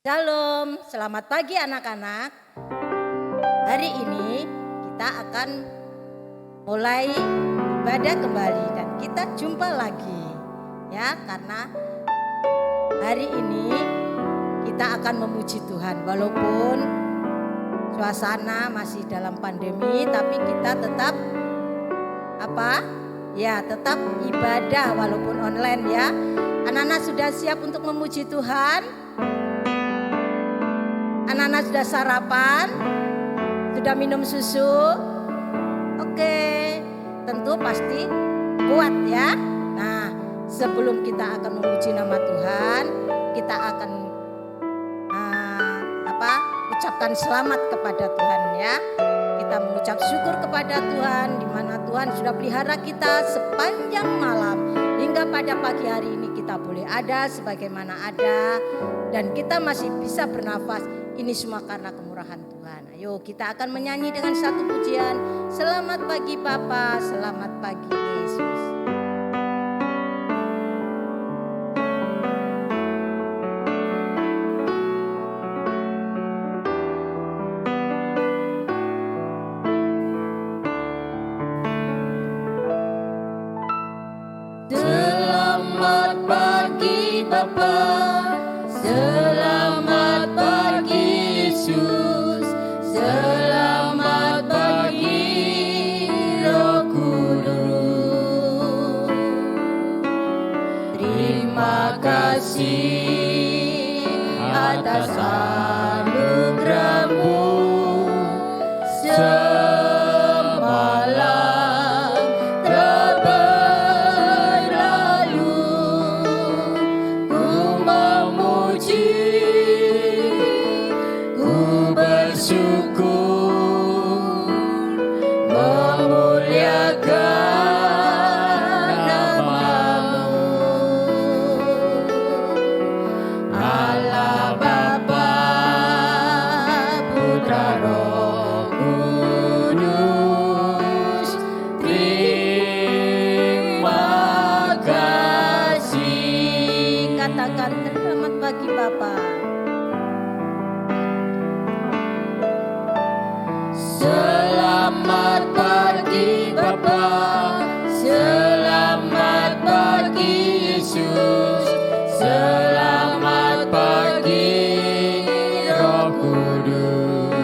Shalom, selamat pagi anak-anak. Hari ini kita akan mulai ibadah kembali dan kita jumpa lagi ya, karena hari ini kita akan memuji Tuhan walaupun suasana masih dalam pandemi, tapi kita tetap tetap ibadah walaupun online ya. Anak-anak sudah siap untuk memuji Tuhan? Anak-anak sudah sarapan? Sudah minum susu? Oke, tentu pasti kuat ya. Nah, sebelum kita akan memuji nama Tuhan, kita akan ucapkan selamat kepada Tuhan ya. Kita mengucap syukur kepada Tuhan di mana Tuhan sudah pelihara kita sepanjang malam hingga pada pagi hari ini kita boleh ada sebagaimana ada dan kita masih bisa bernafas. Ini semua karena kemurahan Tuhan. Ayo kita akan menyanyi dengan satu pujian. Selamat pagi Bapa, selamat pagi Yesus. Selamat pagi Bapa, selamat pagi Yesus, selamat pagi Roh Kudus. Terima kasih atas anugerah-Mu semalam telah berlalu. Ku memuji, ku bersyukur, memuliakan nama-Mu. Allah Bapa, Putra, Roh Kudus, terima kasih. Katakan selamat pagi Bapa. Selamat pagi Bapa, selamat pagi Yesus, selamat pagi Roh Kudus.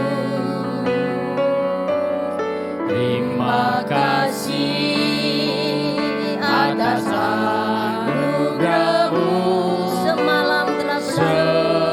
Terima kasih atas anugerah-Mu Semalam telah berlalu.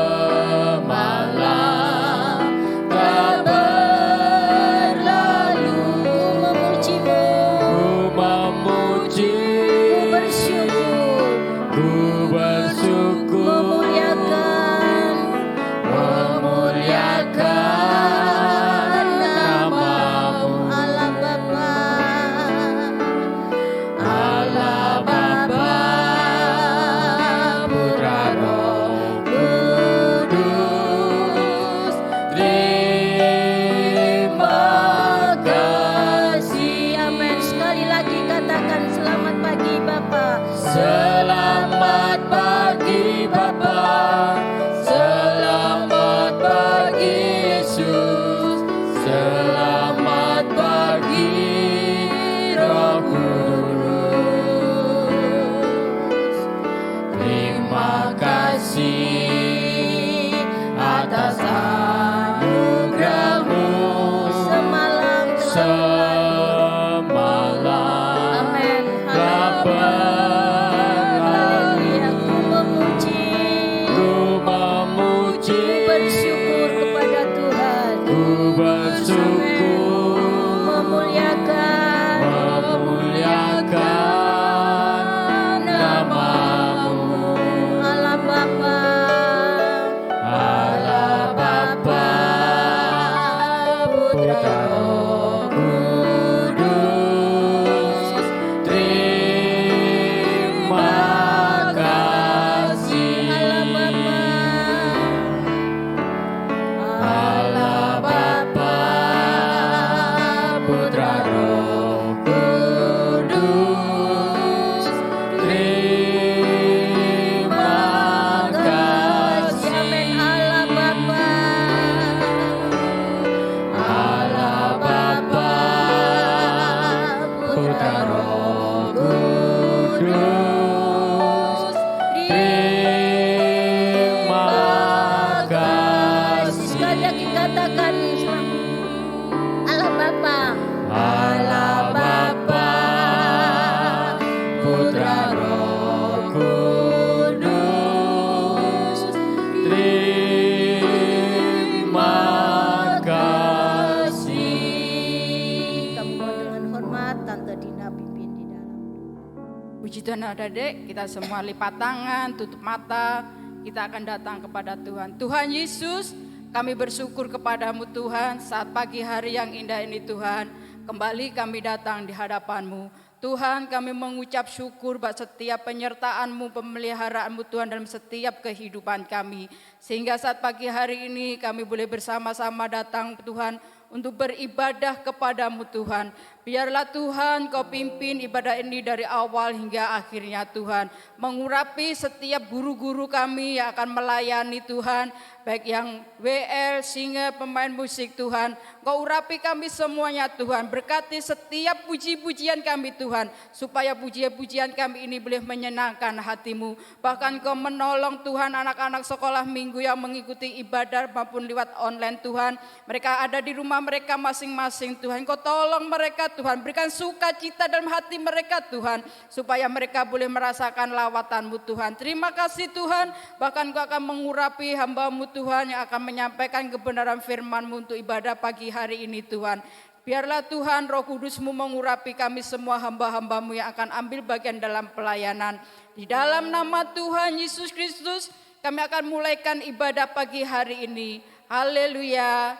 Puji Tuhan adik-adik, kita semua lipat tangan, tutup mata, kita akan datang kepada Tuhan. Tuhan Yesus, kami bersyukur kepadamu Tuhan, saat pagi hari yang indah ini Tuhan, kembali kami datang di hadapan-Mu. Tuhan, kami mengucap syukur buat setiap penyertaan-Mu, pemeliharaanmu Tuhan dalam setiap kehidupan kami. Sehingga saat pagi hari ini kami boleh bersama-sama datang Tuhan untuk beribadah kepadamu Tuhan. Biarlah Tuhan Kau pimpin ibadah ini dari awal hingga akhirnya Tuhan. Mengurapi setiap guru-guru kami yang akan melayani Tuhan. Baik yang WL, singer, pemain musik Tuhan. Kau urapi kami semuanya Tuhan. Berkati setiap puji-pujian kami Tuhan. Supaya pujian-pujian kami ini boleh menyenangkan hati-Mu. Bahkan Kau menolong Tuhan anak-anak sekolah minggu yang mengikuti ibadah maupun lewat online Tuhan. Mereka ada di rumah mereka masing-masing Tuhan. Kau tolong mereka Tuhan, berikan sukacita dalam hati mereka Tuhan, supaya mereka boleh merasakan lawatan-Mu Tuhan. Terima kasih Tuhan, bahkan Kau akan mengurapi hamba-Mu Tuhan yang akan menyampaikan kebenaran firman-Mu untuk ibadah pagi hari ini Tuhan. Biarlah Tuhan Roh Kudus-Mu mengurapi kami semua hamba-hamba-Mu yang akan ambil bagian dalam pelayanan. Di dalam nama Tuhan Yesus Kristus, kami akan mulaikan ibadah pagi hari ini. Haleluya,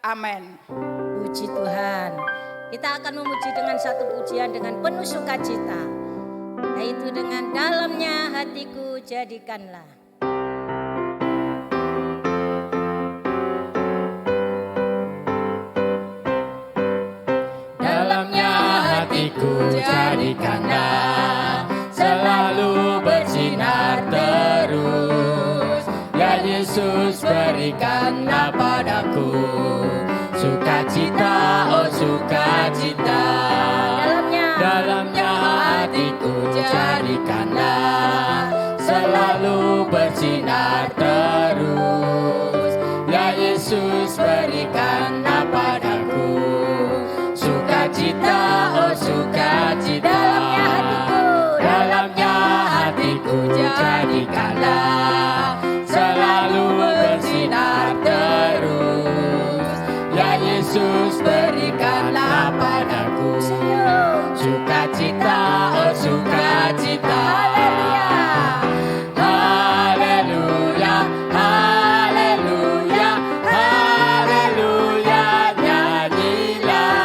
amin. Puji Tuhan. Kita akan memuji dengan satu pujian dengan penuh sukacita, yaitu dengan dalamnya hatiku jadikanlah. Dalamnya hatiku jadikanlah selalu bersinar terus. Ya Yesus, berikanlah padaku sukacita, oh sukacita. Dalamnya hatiku jadikanlah selalu bersinar terus. Ya Yesus, berikanlah padaku sukacita, oh sukacita. Dalamnya hatiku jadikanlah selalu bersinar terus. Ya Yesus, berikanlah padaku sukacita, oh sukacita. Haleluya, haleluya, haleluya, nyanyilah.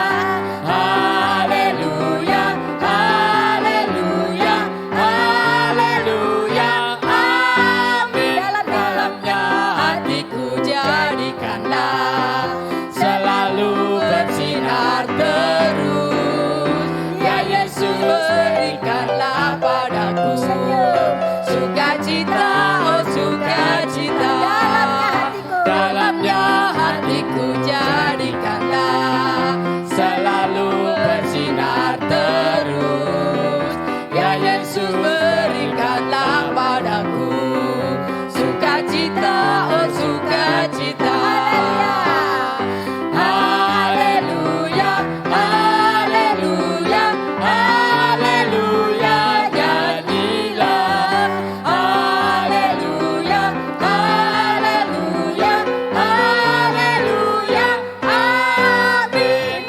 Haleluya, haleluya, haleluya, amin. Dalamnya hatiku jadikanlah selalu bersinar terus. Ya Yesus, berikanlah padaku sukacita, oh sukacita. Dalamnya hatiku jadikanlah selalu bersinar terus. Ya Yesus, berikanlah padaku sukacita, oh sukacita. Haleluya, haleluya, haleluya, nyanyilah. Haleluya, haleluya, haleluya, amin.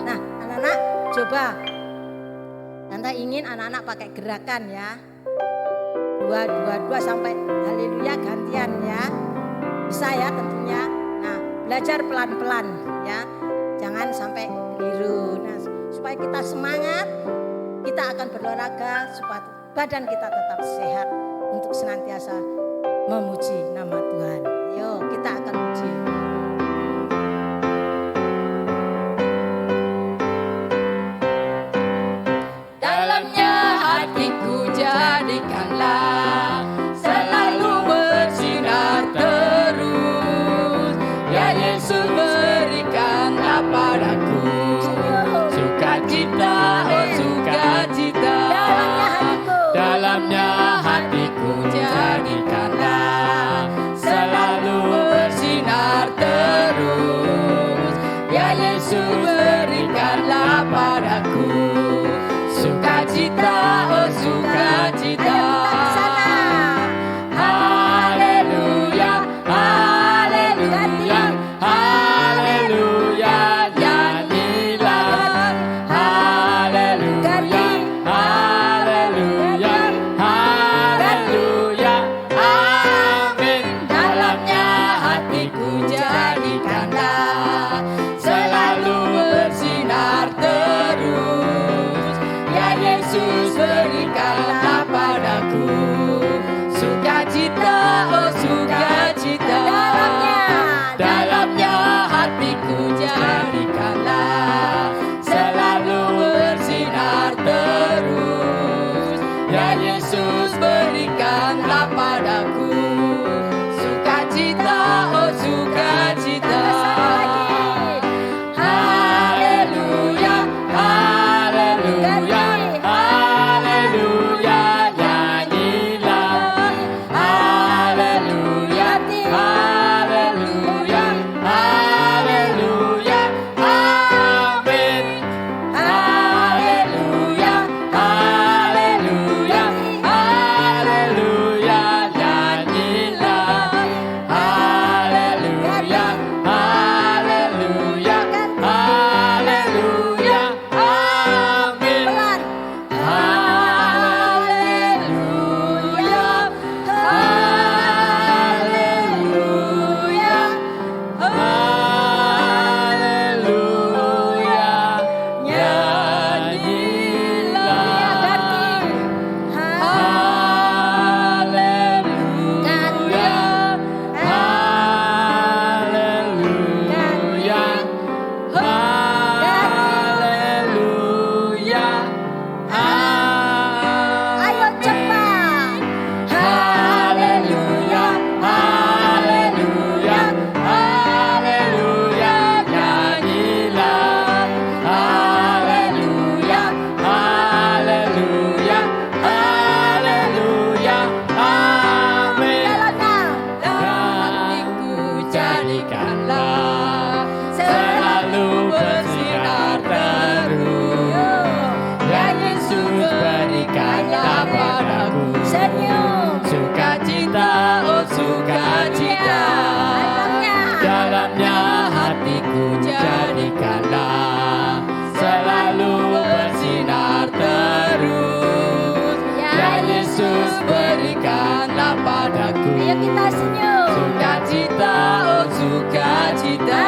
Nah, anak-anak coba. Tante ingin anak-anak pakai gerakan ya. Dua sampai haleluya gantian ya. Bisa ya tentunya. Nah, belajar pelan-pelan ya. Jangan sampai keliru. Nah, supaya kita semangat, kita akan berolahraga supaya badan kita tetap sehat untuk senantiasa memuji nama Tuhan. Yuk, kita akan puji. Dalamnya hatiku jadikanlah selalu bersinar terus. Ya Yesus, berikanlah padaku sukacita, oh sukacita. Dalamnya hatiku jadikanlah selalu kita senyum. Sukacita, oh sukacita.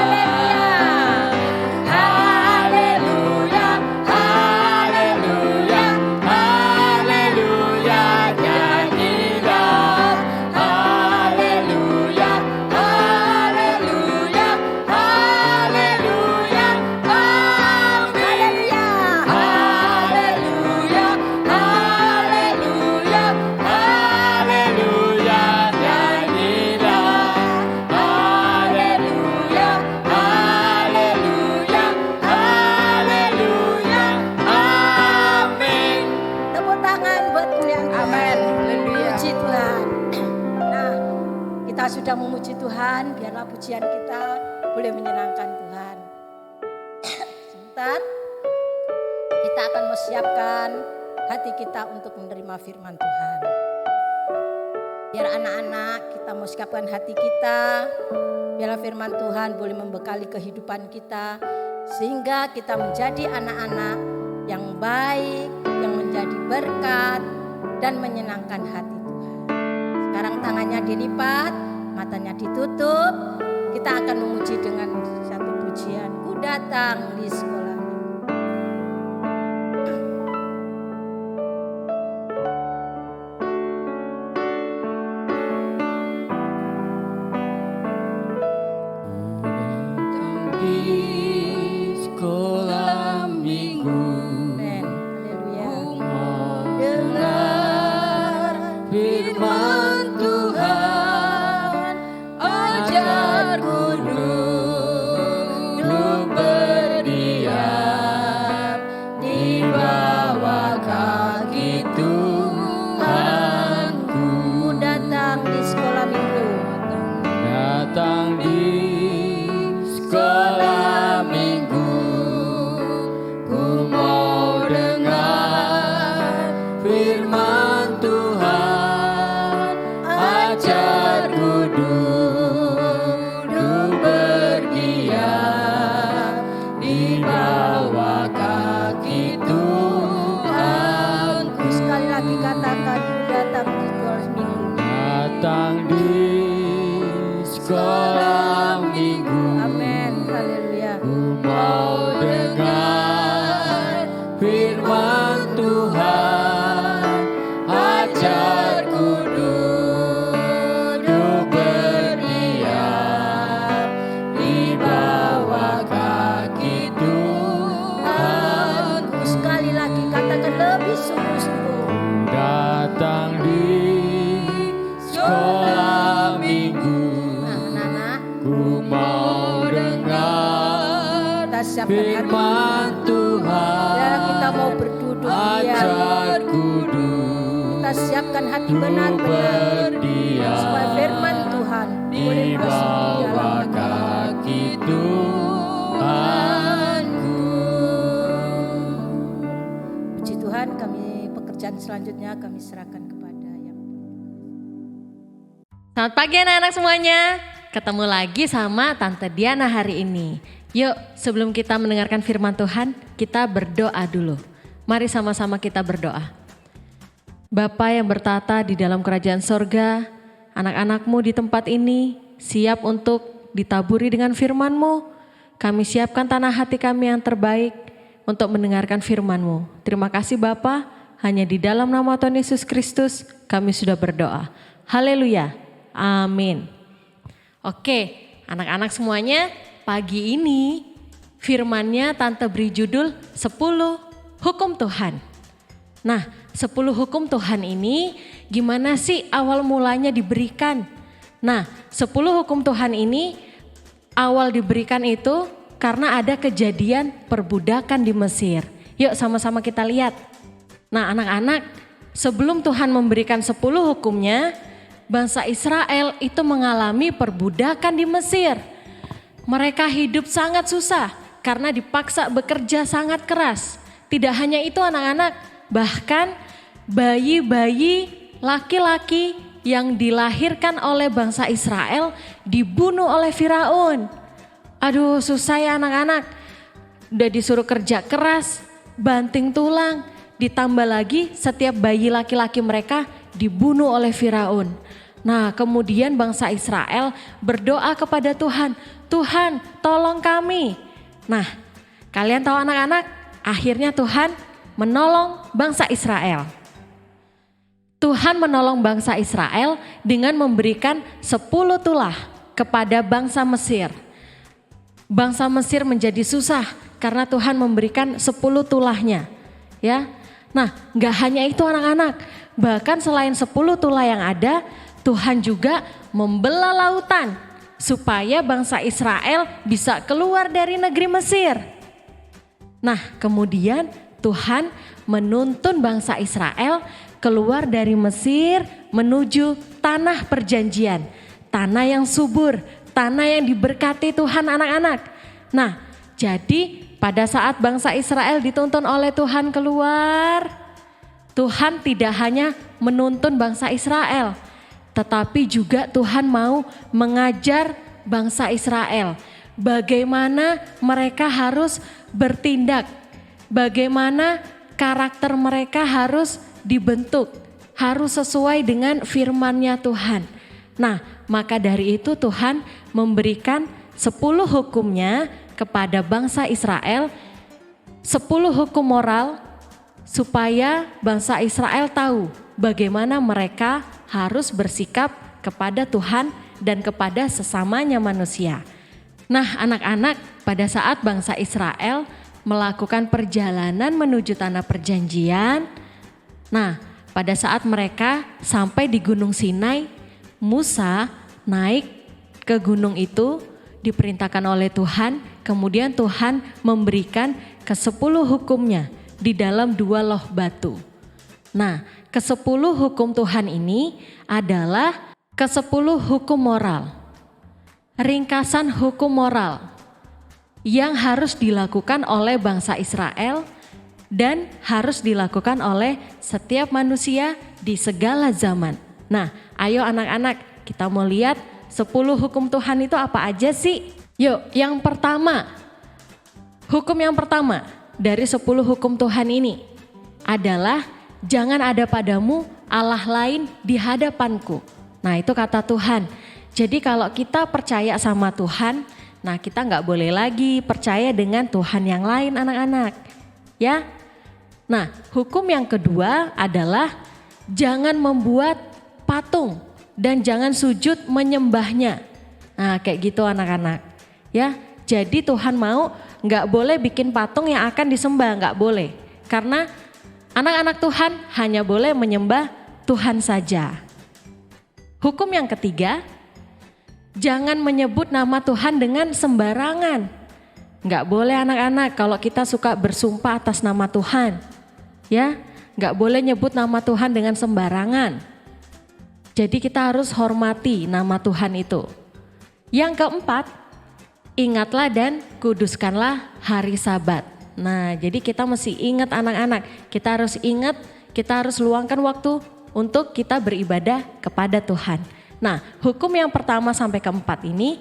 Haleluya. Haleluya, haleluya, haleluya, nyanyilah. Haleluya, haleluya, haleluya, Haleluya. haleluya, haleluya, haleluya, nyanyilah. Haleluya, haleluya, haleluya, amin. Tepuk tangan buat kemuliaan Tuhan. Amin. Haleluya. Puji Tuhan. Nah, kita sudah memuji Tuhan, biarlah pujian kita boleh menyenangkan Tuhan. Sebentar, kita akan mempersiapkan hati kita untuk menerima firman Tuhan. Biar anak-anak kita mau siapkan hati kita, biarlah firman Tuhan boleh membekali kehidupan kita, sehingga kita menjadi anak-anak yang baik, yang menjadi berkat dan menyenangkan hati Tuhan. Sekarang tangannya dilipat, matanya ditutup, kita akan memuji dengan satu pujian. Ku datang di sekolah. Di sekolah minggu Amen. Haleluya. dengar firman Tuhan, ajarku duduk berdiam di bawah kaki Tuhanku. Ku datang di sekolah minggu. Datang di sekolah minggu, ku mau dengar firman Tuhan, ajarku duduk berdiam di bawah kaki Tuhanku. Sekali lagi katakan ku datang di sekolah minggu. Datang di sekolah minggu, Amin. Haleluya. ku mau dengar firman Tuhan, ajarku duduk berdiam di bawah kaki Tuhanku. Sekali lagi katakan lebih sungguh-sungguh. Datang di sekolah minggu, Nah, anak-anak, ku mau dengar kita siapkan hati. firman Tuhan, Ya, kita mau berduduk diam. ajarku Kita siapkan hati duduk benar-benar berdiam supaya firman Tuhan di boleh masuk di bawah dalam hati. kaki Tuhanku. Puji Tuhan, kami pekerjaan selanjutnya kami serahkan kepada yang. Selamat pagi anak-anak semuanya. Ketemu lagi sama Tante Diana hari ini. Yuk, sebelum kita mendengarkan firman Tuhan, kita berdoa dulu. Mari sama-sama kita berdoa. Bapa yang bertata di dalam kerajaan sorga, anak-anakmu di tempat ini siap untuk ditaburi dengan firman-Mu. Kami siapkan tanah hati kami yang terbaik untuk mendengarkan firman-Mu. Terima kasih Bapa, hanya di dalam nama Tuhan Yesus Kristus kami sudah berdoa. Haleluya, amin. Oke, anak-anak semuanya, pagi ini firman-nya Tante beri judul 10 Hukum Tuhan. Nah, 10 hukum Tuhan ini gimana sih awal mulanya diberikan? Nah, 10 hukum Tuhan ini awal diberikan itu karena ada kejadian perbudakan di Mesir. Yuk sama-sama kita lihat. Nah, anak-anak, sebelum Tuhan memberikan 10 hukumnya, bangsa Israel itu mengalami perbudakan di Mesir. Mereka hidup sangat susah karena dipaksa bekerja sangat keras. Tidak hanya itu anak-anak, bahkan bayi-bayi laki-laki yang dilahirkan oleh bangsa Israel dibunuh oleh Firaun. Aduh susah ya anak-anak, udah disuruh kerja keras, banting tulang, ditambah lagi setiap bayi laki-laki mereka dibunuh oleh Firaun. Nah, kemudian bangsa Israel berdoa kepada Tuhan, Tuhan tolong kami. Nah, kalian tahu anak-anak, akhirnya Tuhan menolong bangsa Israel. Tuhan menolong bangsa Israel dengan memberikan 10 tulah kepada bangsa Mesir. Bangsa Mesir menjadi susah karena Tuhan memberikan 10 tulahnya. Ya, nah gak hanya itu anak-anak, bahkan selain 10 tulah yang ada, Tuhan juga membelah lautan supaya bangsa Israel bisa keluar dari negeri Mesir. Nah, kemudian Tuhan menuntun bangsa Israel keluar dari Mesir menuju tanah perjanjian, tanah yang subur, tanah yang diberkati Tuhan anak-anak. Nah, jadi pada saat bangsa Israel dituntun oleh Tuhan keluar, Tuhan tidak hanya menuntun bangsa Israel, tetapi juga Tuhan mau mengajar bangsa Israel bagaimana mereka harus bertindak, bagaimana karakter mereka harus dibentuk, harus sesuai dengan firman-Nya Tuhan. Nah, maka dari itu Tuhan memberikan 10 hukumnya kepada bangsa Israel, 10 hukum moral supaya bangsa Israel tahu bagaimana mereka harus bersikap kepada Tuhan dan kepada sesamanya manusia. Nah, anak-anak, pada saat bangsa Israel melakukan perjalanan menuju tanah perjanjian, nah, pada saat mereka sampai di Gunung Sinai, Musa naik ke gunung itu diperintahkan oleh Tuhan, kemudian Tuhan memberikan ke-10 hukumnya di dalam 2 loh batu. Nah, ke-10 hukum Tuhan ini adalah ke-10 hukum moral. Ringkasan hukum moral yang harus dilakukan oleh bangsa Israel dan harus dilakukan oleh setiap manusia di segala zaman. Nah, ayo anak-anak, kita mau lihat 10 hukum Tuhan itu apa aja sih? Yuk, yang pertama. Hukum yang pertama dari 10 hukum Tuhan ini adalah jangan ada padamu Allah lain di hadapanku. Nah, itu kata Tuhan. Jadi kalau kita percaya sama Tuhan, nah kita nggak boleh lagi percaya dengan Tuhan yang lain anak-anak. Ya. Nah, hukum yang kedua adalah jangan membuat patung dan jangan sujud menyembahnya. Nah, kayak gitu anak-anak. Ya, jadi Tuhan mau nggak boleh bikin patung yang akan disembah, nggak boleh. Karena anak-anak Tuhan hanya boleh menyembah Tuhan saja. Hukum yang ketiga, jangan menyebut nama Tuhan dengan sembarangan. Nggak boleh anak-anak kalau kita suka bersumpah atas nama Tuhan. Ya, nggak boleh nyebut nama Tuhan dengan sembarangan. Jadi kita harus hormati nama Tuhan itu. Yang keempat, ingatlah dan kuduskanlah hari Sabat. Nah, jadi kita mesti ingat anak-anak. Kita harus ingat, kita harus luangkan waktu untuk kita beribadah kepada Tuhan. Nah, hukum yang pertama sampai keempat ini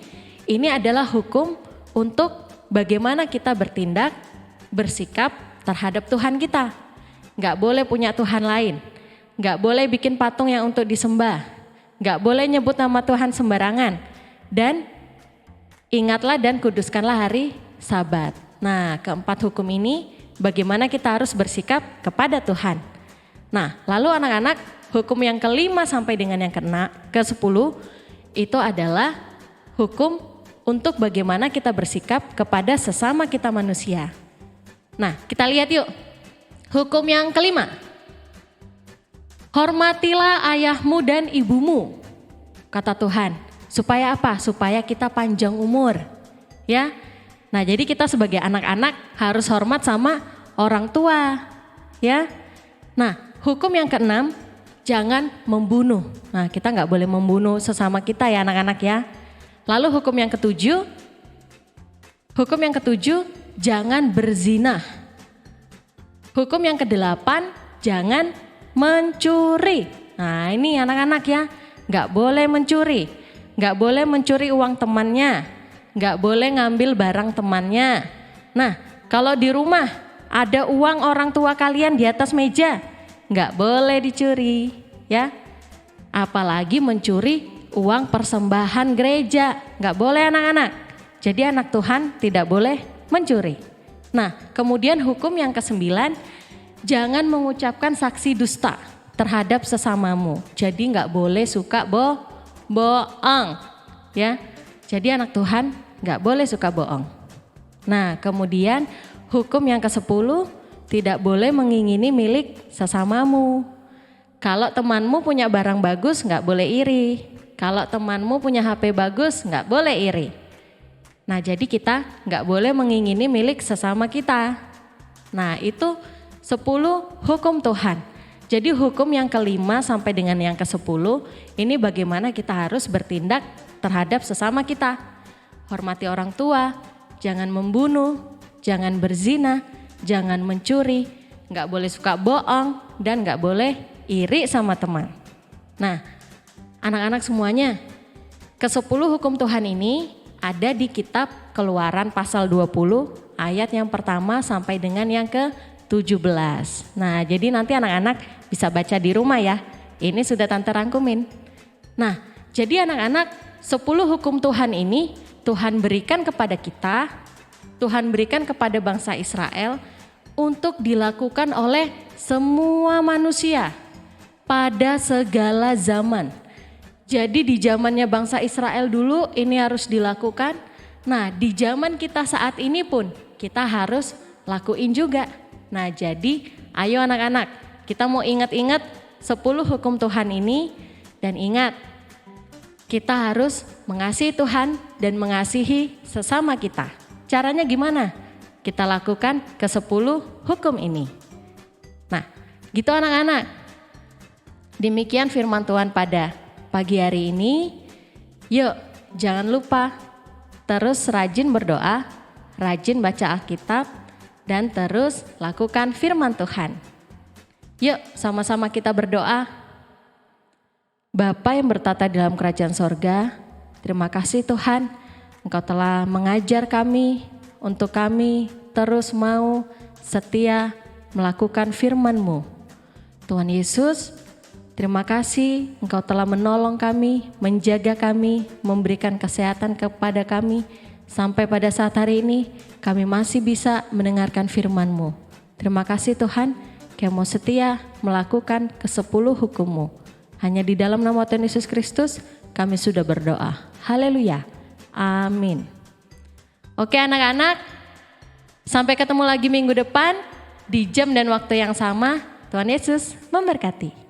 adalah hukum untuk bagaimana kita bertindak, bersikap terhadap Tuhan kita. Nggak boleh punya Tuhan lain. Nggak boleh bikin patung yang untuk disembah. Nggak boleh nyebut nama Tuhan sembarangan. Dan ingatlah dan kuduskanlah hari Sabat. Nah, keempat hukum ini bagaimana kita harus bersikap kepada Tuhan. Nah, lalu anak-anak, hukum yang kelima sampai dengan yang ke-10 itu adalah hukum untuk bagaimana kita bersikap kepada sesama kita manusia. Nah, kita lihat yuk. Hukum yang kelima. Hormatilah ayahmu dan ibumu, kata Tuhan. Supaya apa? Supaya kita panjang umur. Ya. Nah, jadi kita sebagai anak-anak harus hormat sama orang tua. Ya. Nah, hukum yang keenam, jangan membunuh. Nah, kita nggak boleh membunuh sesama kita ya anak-anak ya. Lalu hukum yang ketujuh, jangan berzina. Hukum yang ke-8, jangan mencuri. Nah, ini anak-anak ya, nggak boleh mencuri. Nggak boleh mencuri uang temannya. Nggak boleh ngambil barang temannya. Nah, kalau di rumah ada uang orang tua kalian di atas meja, nggak boleh dicuri, ya. Apalagi mencuri uang persembahan gereja. Nggak boleh anak-anak. Jadi anak Tuhan tidak boleh mencuri. Nah, kemudian hukum yang ke-9, jangan mengucapkan saksi dusta terhadap sesamamu. Jadi nggak boleh suka bohong, ya. Jadi anak Tuhan nggak boleh suka bohong. Nah, kemudian hukum yang ke-10, tidak boleh mengingini milik sesamamu. Kalau temanmu punya barang bagus nggak boleh iri. Kalau temanmu punya HP bagus nggak boleh iri. Nah, jadi kita nggak boleh mengingini milik sesama kita. Nah, itu 10 hukum Tuhan. Jadi hukum yang ke-5 sampai dengan yang ke-10 ini bagaimana kita harus bertindak terhadap sesama kita. Hormati orang tua, jangan membunuh, jangan berzina, jangan mencuri, nggak boleh suka bohong, dan nggak boleh iri sama teman. Nah, anak-anak semuanya, ke-10 hukum Tuhan ini ada di kitab Keluaran pasal 20 ayat yang pertama sampai dengan yang ke-17. Nah, jadi nanti anak-anak bisa baca di rumah ya. Ini sudah Tante rangkumin. Nah, jadi anak-anak 10 hukum Tuhan ini Tuhan berikan kepada kita, Tuhan berikan kepada bangsa Israel untuk dilakukan oleh semua manusia pada segala zaman. Jadi di zamannya bangsa Israel dulu ini harus dilakukan. Nah, di zaman kita saat ini pun kita harus lakuin juga. Nah, jadi ayo anak-anak, kita mau ingat-ingat 10 hukum Tuhan ini, dan ingat kita harus mengasihi Tuhan dan mengasihi sesama kita. Caranya gimana? Kita lakukan ke-10 hukum ini. Nah, gitu anak-anak. Demikian firman Tuhan pada pagi hari ini. Yuk, jangan lupa terus rajin berdoa, rajin baca Alkitab, dan terus lakukan firman Tuhan. Yuk, sama-sama kita berdoa. Bapa yang bertata di dalam kerajaan sorga, terima kasih Tuhan, Engkau telah mengajar kami untuk kami terus mau setia melakukan firman-Mu. Tuhan Yesus, terima kasih Engkau telah menolong kami, menjaga kami, memberikan kesehatan kepada kami. Sampai pada saat hari ini kami masih bisa mendengarkan firman-Mu. Terima kasih Tuhan, Kami mau setia melakukan ke-10 hukum-Mu. Hanya di dalam nama Tuhan Yesus Kristus kami sudah berdoa. Haleluya. Amin. Oke anak-anak, sampai ketemu lagi minggu depan di jam dan waktu yang sama. Tuhan Yesus memberkati.